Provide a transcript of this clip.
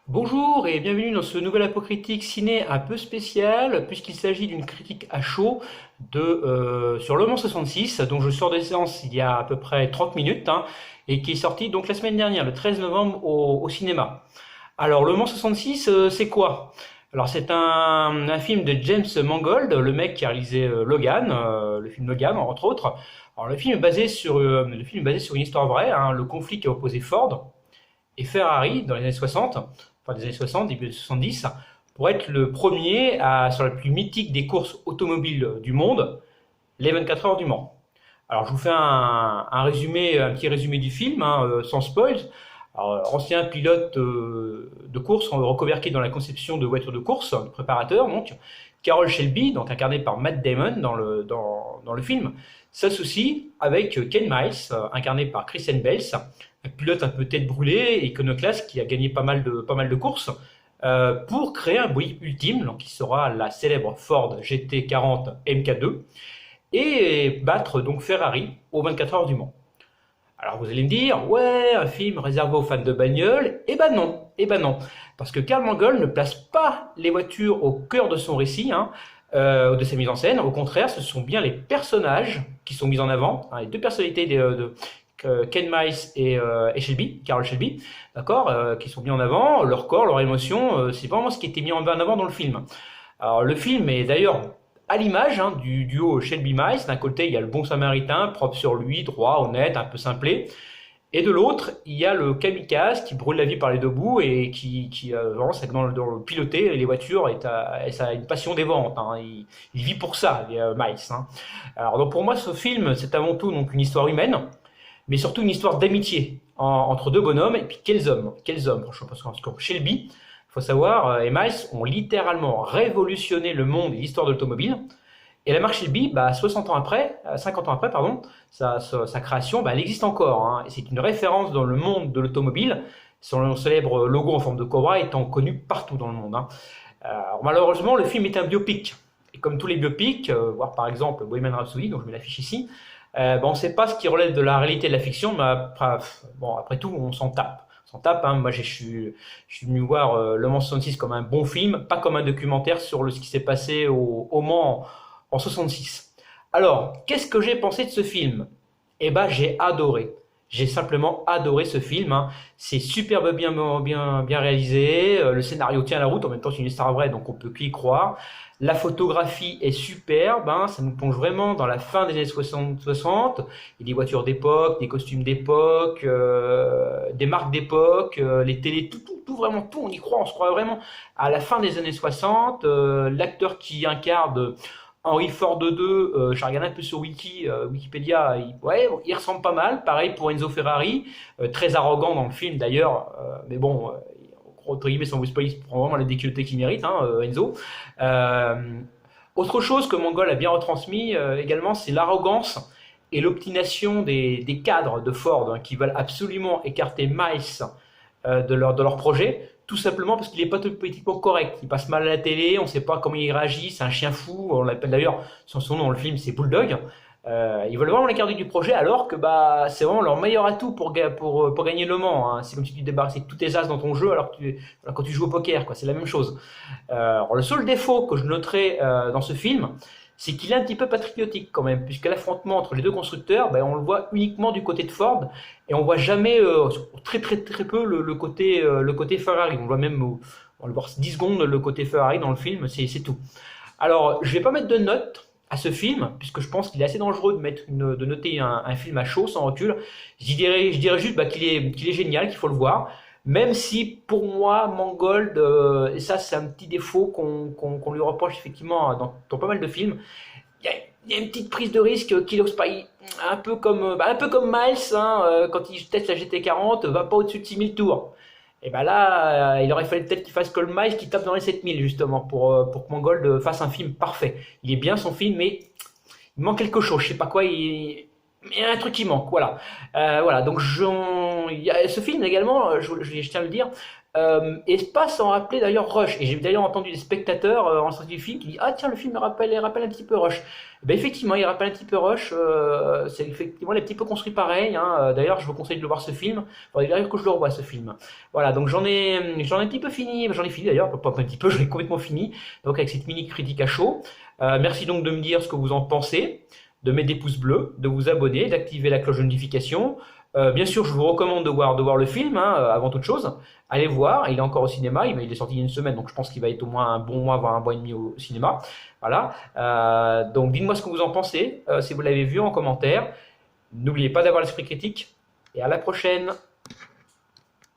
Bonjour et bienvenue dans ce nouvel Apocritique ciné un peu spécial puisqu'il s'agit d'une critique à chaud sur Le Mans 66 dont je sors de séance il y a à peu près 30 minutes et qui est sorti donc la semaine dernière, le 13 novembre au cinéma. Alors Le Mans 66 c'est quoi? Alors c'est un film de James Mangold, le mec qui a réalisé Logan, le film Logan entre autres. Alors le film est basé sur une histoire vraie, le conflit qui a opposé Ford et Ferrari dans les années 60, enfin des années 60, début des 70, pour être le premier sur la plus mythique des courses automobiles du monde, les 24 heures du Mans. Alors je vous fais un petit résumé du film, sans spoil. Alors, ancien pilote de course, reconverti dans la conception de voitures de course, de préparateur donc, Carroll Shelby, donc incarné par Matt Damon dans le film, s'associe avec Ken Miles, incarné par Christian Bale, un pilote un peu tête brûlée, iconoclaste, qui a gagné pas mal de courses, pour créer un bolide ultime, donc qui sera la célèbre Ford GT40 MK2, et battre donc Ferrari aux 24 heures du Mans. Alors vous allez me dire, ouais, un film réservé aux fans de bagnole. Eh ben non, parce que Karl Mangold ne place pas les voitures au cœur de son récit, de sa mise en scène. Au contraire, ce sont bien les personnages qui sont mis en avant, les deux personnalités de Ken Miles et Shelby, Carroll Shelby, d'accord, qui sont mis en avant, leur corps, leurs émotions, c'est vraiment ce qui était mis en avant dans le film. Alors le film est d'ailleurs à l'image du duo Shelby-Miles. D'un côté, il y a le bon samaritain, propre sur lui, droit, honnête, un peu simplé. Et de l'autre, il y a le kamikaze qui brûle la vie par les deux bouts et qui vraiment, c'est que dans le piloter les voitures, et ça a une passion dévorante. Il vit pour ça, Miles. Alors donc pour moi, ce film, c'est avant tout donc une histoire humaine, mais surtout une histoire d'amitié entre deux bonhommes. Et puis quels hommes, franchement, parce que Shelby, faut savoir, et Miles ont littéralement révolutionné le monde et l'histoire de l'automobile. Et la marque Shelby, 60 ans après, 50 ans après, pardon, sa création, elle existe encore. Et c'est une référence dans le monde de l'automobile, son célèbre logo en forme de cobra étant connu partout dans le monde. Alors, malheureusement, le film est un biopic. Et comme tous les biopics, voire par exemple Bohemian Rhapsody, dont je mets l'affiche ici, on ne sait pas ce qui relève de la réalité de la fiction, mais après tout, on s'en tape. Moi, je suis venu voir Le Mans 66 comme un bon film, pas comme un documentaire sur ce qui s'est passé au Mans en 66. Alors, qu'est-ce que j'ai pensé de ce film? Eh ben, j'ai adoré. J'ai simplement adoré ce film. C'est superbe bien réalisé. Le scénario tient la route. En même temps, c'est une histoire vraie, donc on peut qu'y croire. La photographie est superbe. Ça nous plonge vraiment dans la fin des années 60. Il y a des voitures d'époque, des costumes d'époque, des marques d'époque, les télés, tout, vraiment tout. On y croit, on se croit vraiment à la fin des années 60. L'acteur qui incarne Henry Ford 2, j'ai regardé un peu sur Wikipédia, ouais, il ressemble pas mal. Pareil pour Enzo Ferrari, très arrogant dans le film d'ailleurs, mais bon, entre guillemets, sans vous spoiler, il prend vraiment la déculottée qu'il mérite, Enzo. Euh, Autre chose que Mangold a bien retransmis également, c'est l'arrogance et l'obstination des cadres de Ford, qui veulent absolument écarter Miles de leur projet, tout simplement parce qu'il n'est pas politiquement correct. Il passe mal à la télé, on ne sait pas comment il réagit, c'est un chien fou, on l'appelle d'ailleurs, son nom dans le film c'est Bulldog. Ils veulent vraiment l'écarter du projet alors que c'est vraiment leur meilleur atout pour gagner Le Mans. C'est comme si tu débarrassais de tous tes as dans ton jeu alors quand tu joues au poker, quoi. C'est la même chose. Alors le seul défaut que je noterais dans ce film, c'est qu'il est un petit peu patriotique quand même, puisque l'affrontement entre les deux constructeurs, on le voit uniquement du côté de Ford, et on voit jamais, très très très peu le côté Ferrari. On le voit même, on le voit 10 secondes le côté Ferrari dans le film, c'est tout. Alors, je vais pas mettre de notes à ce film, puisque je pense qu'il est assez dangereux de noter un film à chaud, sans recul. Je dirais juste qu'il est génial, qu'il faut le voir. Même si pour moi, Mangold, et ça c'est un petit défaut qu'on lui reproche effectivement dans pas mal de films, il y, a, il y a une petite prise de risque qu'il n'ose pas. Un peu comme Miles, quand il teste la GT40, va pas au-dessus de 6000 tours. Et là, il aurait fallu peut-être qu'il fasse comme Miles qui tape dans les 7000 justement pour que Mangold fasse un film parfait. Il est bien son film, mais il manque quelque chose, je sais pas quoi, il y a un truc qui manque, voilà. Voilà, donc il y a ce film également, je tiens à le dire, Et pas sans rappeler d'ailleurs Rush. Et j'ai d'ailleurs entendu des spectateurs en sortie du film qui disent: ah tiens, le film il rappelle un petit peu Rush. Eh ben, effectivement, il rappelle un petit peu Rush. C'est effectivement un petit peu construit pareil, hein. D'ailleurs, je vous conseille de le voir ce film. Il faudrait d'ailleurs que je le revoie ce film. Voilà, donc j'en ai un petit peu fini. J'en ai fini d'ailleurs, pas un petit peu, j'en ai complètement fini. Donc avec cette mini critique à chaud. Merci donc de me dire ce que vous en pensez, de mettre des pouces bleus, de vous abonner, d'activer la cloche de notification. Bien sûr, je vous recommande de voir le film, hein, avant toute chose. Allez voir, il est encore au cinéma, il est sorti il y a une semaine, donc je pense qu'il va être au moins un bon mois, voire un mois et demi au cinéma. Voilà. Donc dites-moi ce que vous en pensez, si vous l'avez vu en commentaire. N'oubliez pas d'avoir l'esprit critique, et à la prochaine.